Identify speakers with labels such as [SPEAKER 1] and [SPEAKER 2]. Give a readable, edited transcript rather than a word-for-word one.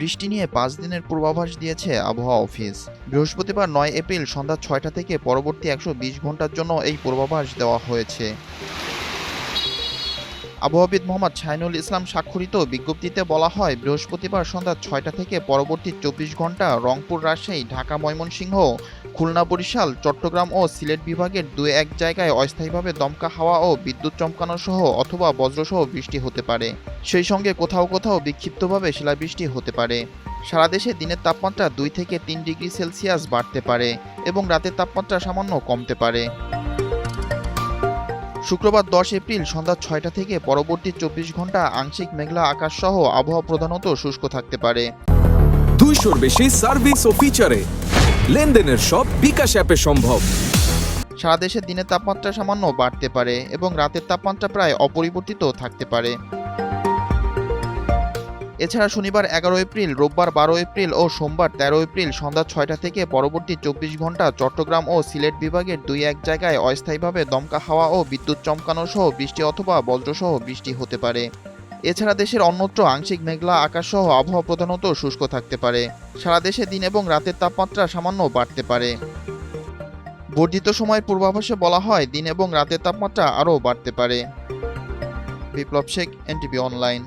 [SPEAKER 1] বৃষ্টি নিয়ে ৫ দিনের পূর্বাভাস দিয়েছে আবহাওয়া অফিস। বৃহস্পতিবার ৯ এপ্রিল সন্ধ্যা ৬টা থেকে পরবর্তী ১২০ ঘন্টার জন্য এই পূর্বাভাস দেওয়া হয়েছে। আবহাওয়াবিদ মোহাম্মদ শাহিনুল ইসলাম স্বাক্ষরিত বিজ্ঞপ্তিতে বলা হয়, বৃহস্পতিবার সন্ধ্যা ৬টা থেকে পরবর্তী ২৪ ঘন্টা রংপুর, রাজশাহী, ঢাকা, ময়মনসিংহ, খুলনা, বরিশাল, চট্টগ্রাম ও সিলেট বিভাগের ২-১ জায়গায় অস্থায়ীভাবে দমকা হাওয়া ও বিদ্যুৎ চমকানো সহ অথবা বজ্রসহ বৃষ্টি হতে পারে। সেই সঙ্গে কোথাও কোথাও বিক্ষিপ্তভাবে শিলাবৃষ্টি হতে পারে। সারা দেশে দিনের তাপমাত্রা ২ থেকে ৩ ডিগ্রি সেলসিয়াস বাড়তে পারে এবং রাতের তাপমাত্রা সামান্য কমতে পারে। শুক্রবার ১০ এপ্রিল সন্ধ্যা ৬টা থেকে পরবর্তী ২৪ ঘন্টা আংশিক মেঘলা আকাশ সহ আবহাওয়া প্রধানত শুষ্ক থাকতে পারে।
[SPEAKER 2] ২০০-র বেশি সার্ভিস ও ফিচারে লেনদেনের সব বিকাশ অ্যাপে সম্ভব।
[SPEAKER 1] সারা দেশে দিনের তাপমাত্রা সামান্য বাড়তে পারে এবং রাতের তাপমাত্রা প্রায় অপরিবর্তিত থাকতে পারে। এছাড়া শনিবার ১১ এপ্রিল, রোববার ১২ এপ্রিল ও সোমবার ১৩ এপ্রিল সন্ধ্যা ৬টা থেকে পরবর্তী ২৪ ঘন্টা চট্টগ্রাম ও সিলেট বিভাগের ২-১ জায়গায় অস্থায়ীভাবে দমকা হাওয়া ও বিদ্যুৎ চমকানো সহ বৃষ্টি অথবা বজ্রসহ বৃষ্টি হতে পারে। এছাড়া দেশের অন্যত্র আংশিক মেঘলা আকাশ সহ আবহাওয়া প্রধানত শুষ্ক থাকতে পারে। সারা দেশে দিন এবং রাতের তাপমাত্রা সামান্য বাড়তে পারে। বর্ধিত সময়ের পূর্বাভাসে বলা হয়, দিন এবং রাতের তাপমাত্রা আরও বাড়তে পারে। বিপ্লব শেখ, এনটিভি অনলাইন।